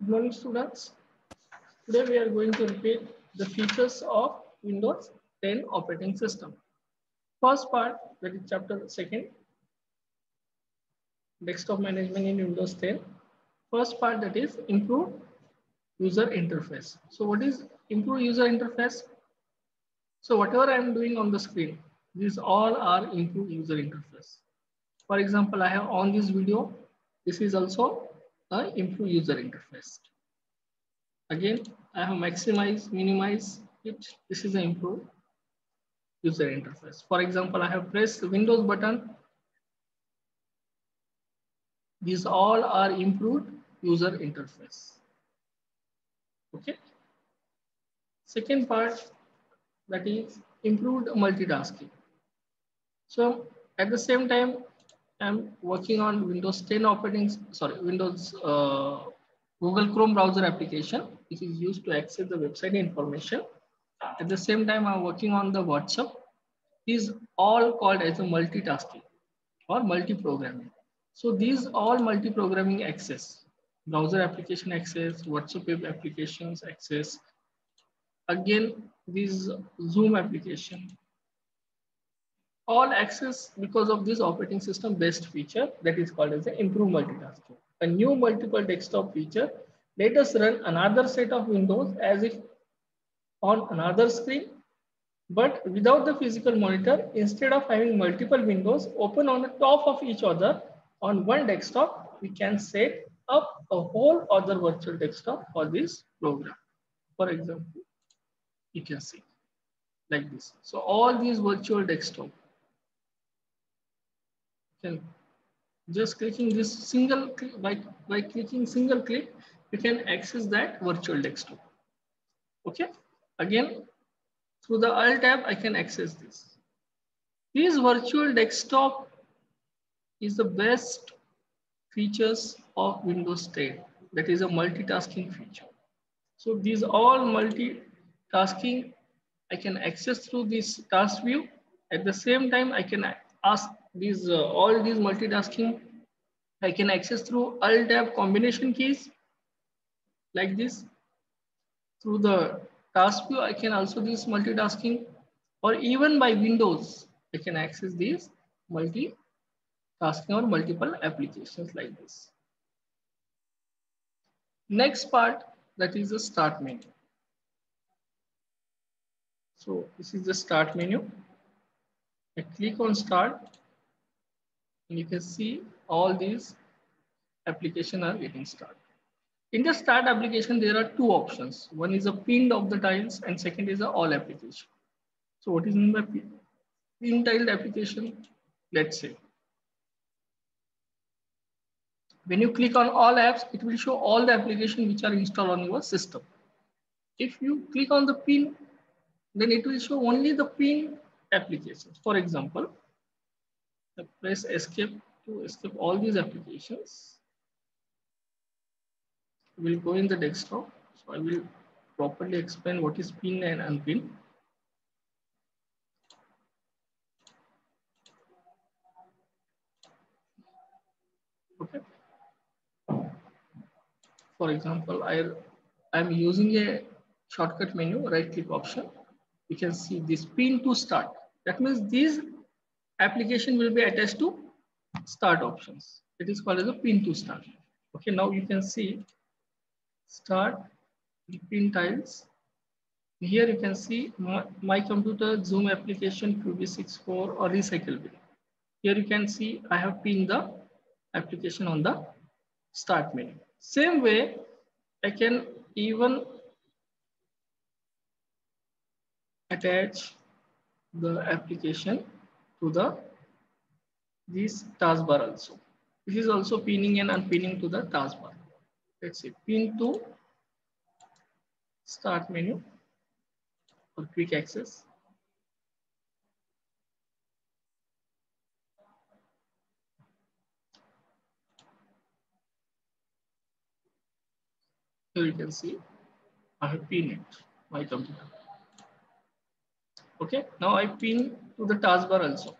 morning, students. Today we are going to repeat the features of Windows 10 operating system. First part, that is chapter 2nd, desktop management in Windows 10. First part, that is improve user interface. So what is improve user interface? So whatever I am doing on the screen, these all are improve user interface. For example, I have on this video. This is also a improve user interface. Again, I have maximize, minimize it. This is an improve user interface. For example, I have pressed the Windows button. These all are improved user interface. Okay. Second part, that is improved multitasking. So at the same time, I'm working on Windows 10 Windows Google Chrome browser application, which is used to access the website information. At the same time, I'm working on the WhatsApp. These all called as a multitasking or multi-programming. So these all multi-programming access, browser application access, WhatsApp web applications access, again, this Zoom application, all access because of this operating system based feature that is called as the improved multitasking. A new multiple desktop feature let us run another set of windows as if on another screen, but without the physical monitor. Instead of having multiple windows open on the top of each other on one desktop, we can set up a whole other virtual desktop for this program. For example, you can see like this. So all these virtual desktop, can just clicking this single click, by clicking single click, you can access that virtual desktop. Okay, again through the Alt tab I can access this. This virtual desktop is the best features of Windows 10. That is a multitasking feature. So these all multitasking I can access through this task view. At the same time, I can ask these all these multitasking I can access through Alt tab combination keys like this. Through the task view, I can also do this multitasking, or even by Windows, I can access these multitasking or multiple applications like this. Next part, that is the start menu. So this is the start menu. I click on start and you can see all these applications are getting started. In the start application, there are two options. One is a pinned of the tiles and second is a all application. So what is meant by pinned tiled application? Let's say when you click on all apps, it will show all the applications which are installed on your system. If you click on the pin, then it will show only the pin applications. For example, I press escape to escape all these applications. We will go in the desktop. So I will properly explain what is pin and unpin. Okay. For example, I'm using a shortcut menu, right click option. You can see this pin to start. That means these application will be attached to start options. It is called as a pin to start. Okay, now you can see start the pin tiles. Here you can see my computer, Zoom application, QB64 or recycle bin. Here you can see I have pinned the application on the start menu. Same way, I can even attach the application to this taskbar also. This is also pinning and unpinning to the taskbar. Let's say pin to start menu for quick access. Here you can see I have pinned it, my computer. Okay, now I pin to the taskbar also.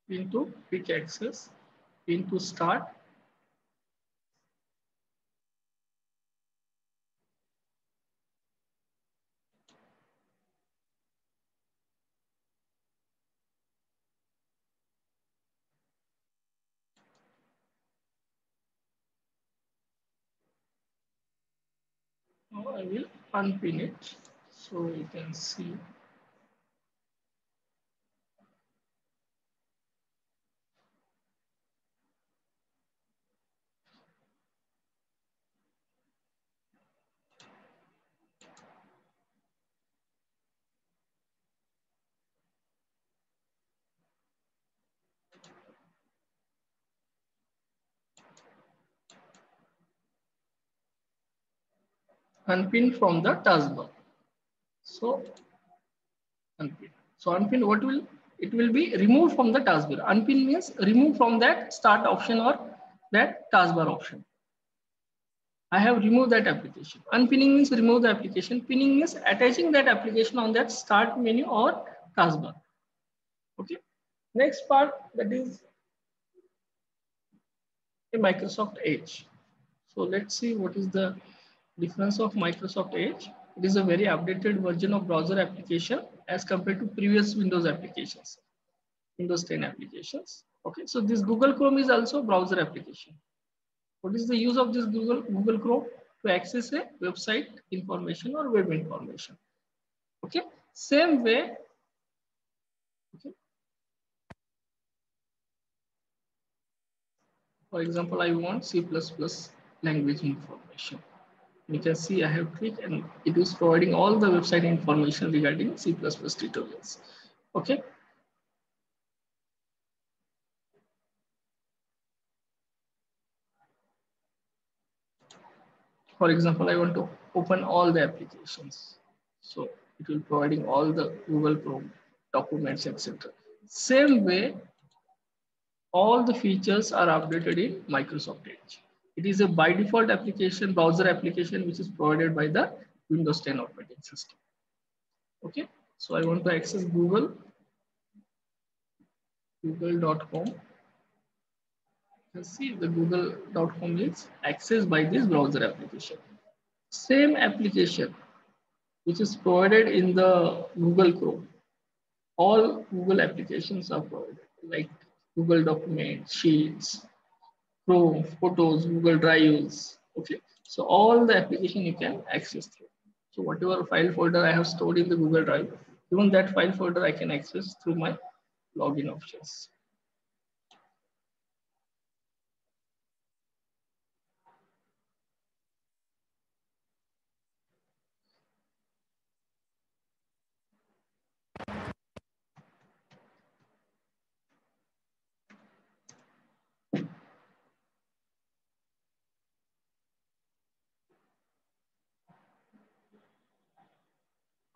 pin to quick access, pin to start. Now I will unpin it so you can see. Unpin from the taskbar. So unpin. So unpin, what will it will be removed from the taskbar. Unpin means remove from that start option or that taskbar option. I have removed that application. Unpinning means remove the application. Pinning means attaching that application on that start menu or taskbar. Okay. Next part, that is a Microsoft Edge. So let's see what is the difference of Microsoft Edge. It is a very updated version of browser application as compared to previous Windows applications, Windows 10 applications. Okay, so this Google Chrome is also browser application. What is the use of this Google Chrome? To access a website information or web information. Okay, same way. Okay. For example, I want C++ language information. You can see I have clicked and it is providing all the website information regarding C++ tutorials. Okay. For example, I want to open all the applications. So it will providing all the Google Chrome documents, etc. Same way, all the features are updated in Microsoft Edge. It is a by default application, browser application, which is provided by the Windows 10 operating system. Okay, so I want to access google.com. You see the google.com is accessed by this browser application. Same application which is provided in the Google Chrome. All Google applications are provided like Google Documents, Sheets, Chrome, Photos, Google Drives. Okay, so all the application you can access through. So whatever file folder I have stored in the Google Drive, even that file folder I can access through my login options.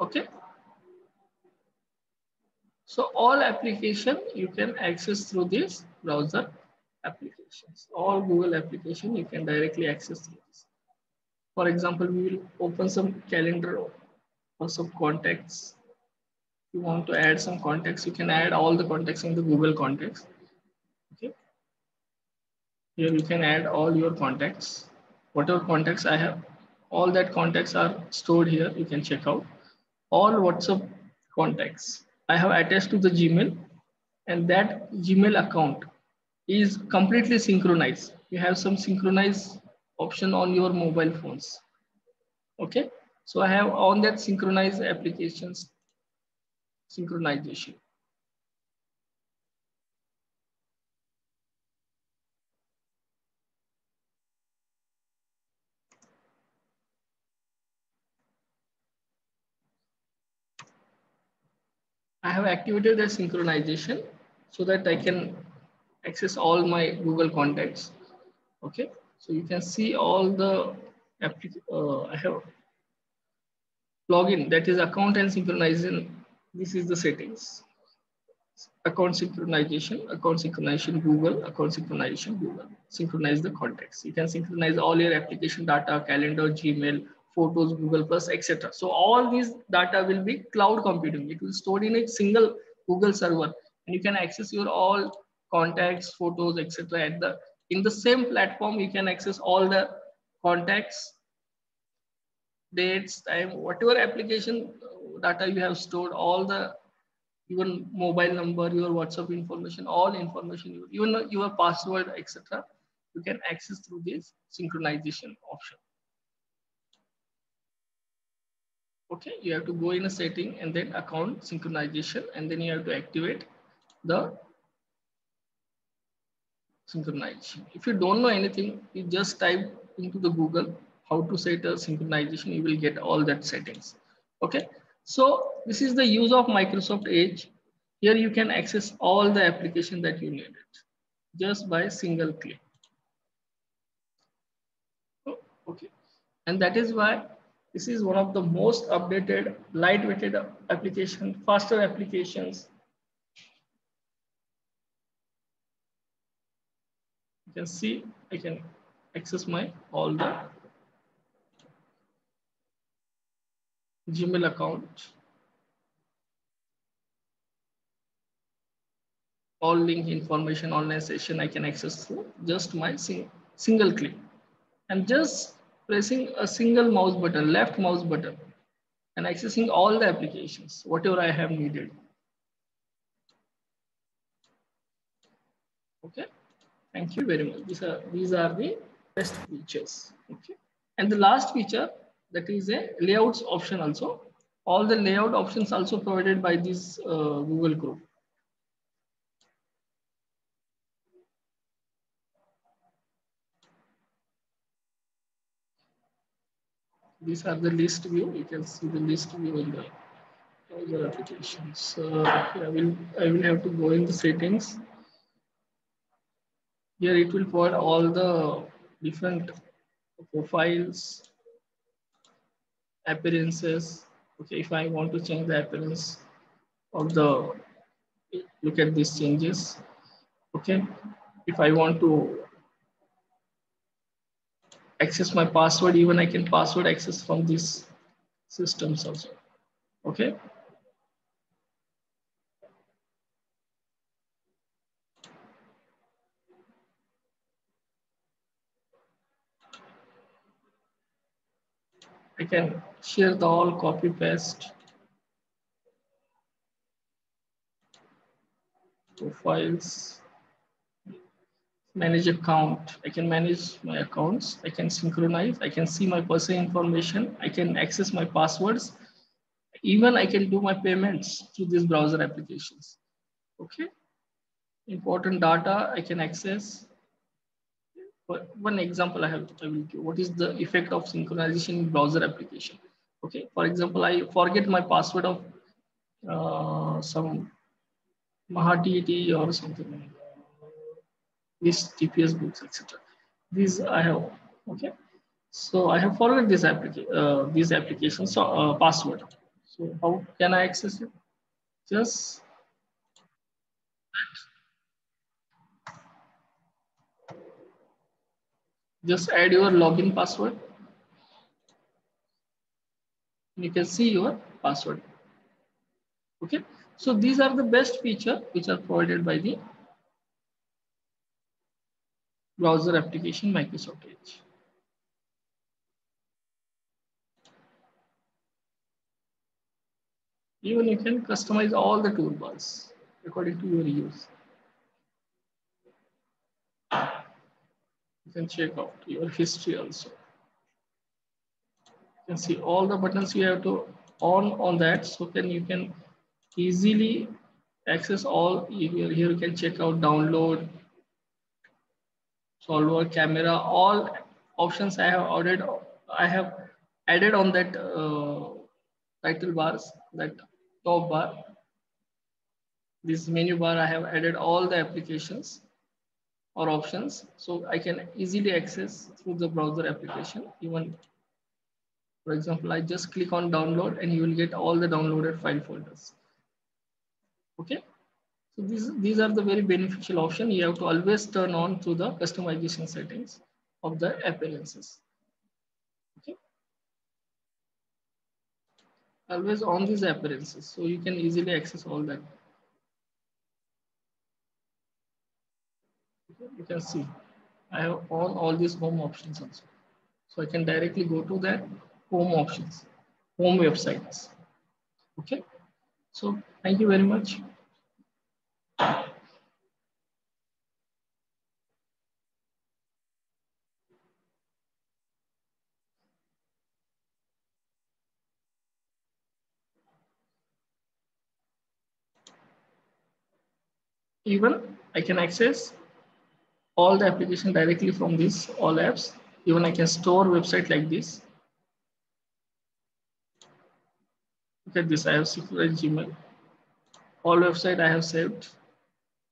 Okay. So all application you can access through this browser applications. All Google application you can directly access through this. For example, we will open some calendar or some contacts. If you want to add some contacts, you can add all the contacts in the Google contacts. Okay. Here you can add all your contacts. Whatever contacts I have, all that contacts are stored here. You can check out all WhatsApp contacts. I have attached to the Gmail, and that Gmail account is completely synchronized. You have some synchronized option on your mobile phones. Okay, so I have on that synchronized applications synchronization. I have activated that synchronization so that I can access all my Google contacts. Okay, so you can see all the I have login, that is account and synchronization. This is the settings. Account synchronization Google, account synchronization Google. Synchronize the contacts. You can synchronize all your application data, calendar, Gmail, photos, Google Plus, etc. So all these data will be cloud computing. It will stored in a single Google server, and you can access your all contacts, photos, etc. At the in the same platform, you can access all the contacts, dates, time, whatever application data you have stored, all the even mobile number, your WhatsApp information, all information, even your password, etc. You can access through this synchronization option. Okay, you have to go in a setting and then account synchronization, and then you have to activate the synchronization. If you don't know anything, you just type into the Google how to set a synchronization. You will get all that settings. Okay, so this is the use of Microsoft Edge. Here you can access all the application that you needed just by single click. Oh, okay, and that is why this is one of the most updated, lightweighted application, faster applications. You can see I can access my all the Gmail account, all link information, online session I can access through just my single click. And just pressing a single mouse button, left mouse button, and accessing all the applications, whatever I have needed. Okay, thank you very much. These are the best features. Okay, and the last feature, that is a layouts option also. All the layout options also provided by this Google Chrome. These are the list view. You can see the list view in the browser applications. So I will have to go in the settings. Here it will provide all the different profiles, appearances. Okay, if I want to change the appearance of the, look at these changes. Okay, if I want to access my password, even I can password access from these systems also. Okay, I can share the all, copy paste profiles, manage account. I can manage my accounts. I can synchronize. I can see my personal information. I can access my passwords. Even I can do my payments through these browser applications. Okay, important data I can access. One example I will give. What is the effect of synchronization in browser application? Okay, for example, I forget my password of some Mahatiti or something, this TPS books, etc. These I have. Okay, so I have forgot this these applications, so password. So how can I access it? Just add your login password. You can see your password. Okay, so these are the best feature which are provided by the browser application Microsoft Edge. Even you can customize all the toolbars according to your use. You can check out your history also. You can see all the buttons you have to on that, so then you can easily access all. Here you can check out download, solver, camera, all options I have added on that title bars, that top bar. This menu bar, I have added all the applications or options, so I can easily access through the browser application. Even, for example, I just click on download and you will get all the downloaded file folders. Okay, so these are the very beneficial option. You have to always turn on to the customization settings of the appearances. Okay, always on these appearances, so you can easily access all that. You can see I have on all these home options also. So I can directly go to that home options, home websites. Okay. So thank you very much. Even I can access all the application directly from this all apps. Even I can store website like this. Look at this. I have secure Gmail. All website I have saved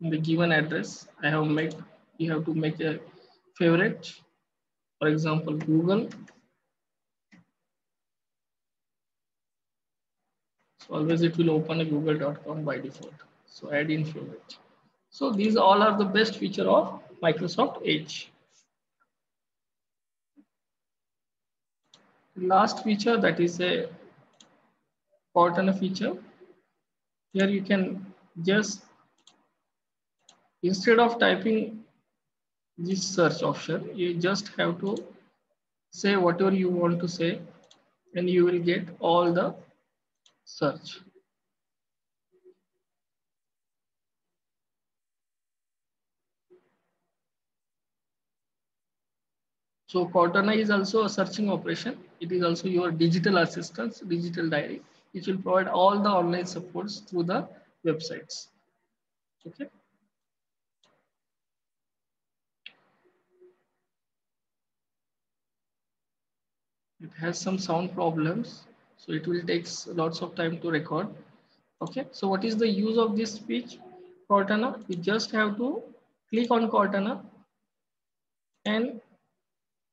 in the given address. I have made. You have to make a favorite. For example, Google. So always it will open a google.com by default. So add in favorite. So these all are the best feature of Microsoft Edge. Last feature, that is a Cortana feature. Here you can just, instead of typing this search option, you just have to say whatever you want to say and you will get all the search. So Cortana is also a searching operation. It is also your digital assistance, digital diary, which will provide all the online supports through the websites. Okay. It has some sound problems, so it will take lots of time to record. Okay, so what is the use of this speech Cortana? You just have to click on Cortana and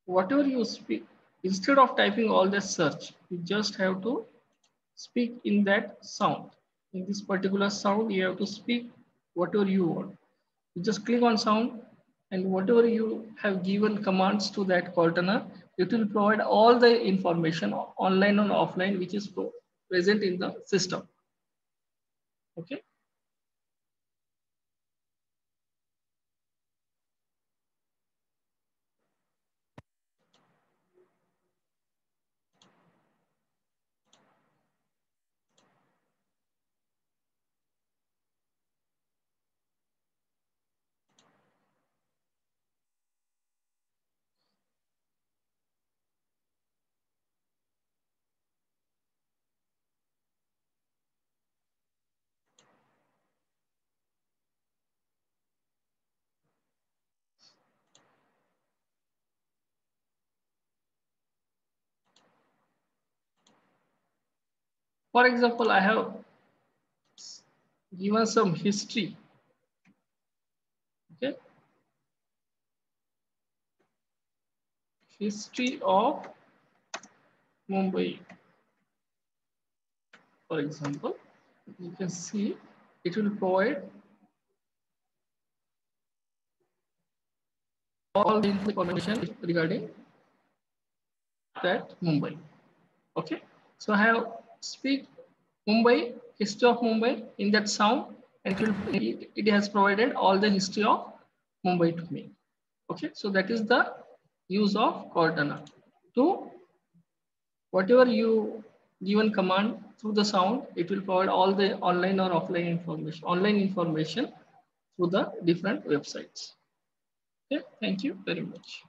whatever you speak, instead of typing all the search, you just have to speak in that sound. In this particular sound, you have to speak whatever you want. You just click on sound and whatever you have given commands to that Cortana, it will provide all the information online and offline which is present in the system. Okay. For example, I have given some history. Okay. History of Mumbai. For example, you can see it will provide all the information regarding that Mumbai. Okay, so I have speak Mumbai, history of Mumbai in that sound, and it has provided all the history of Mumbai to me. Okay, so that is the use of Cortana. To whatever you given command through the sound, it will provide all the online or offline information through the different websites. Okay, thank you very much.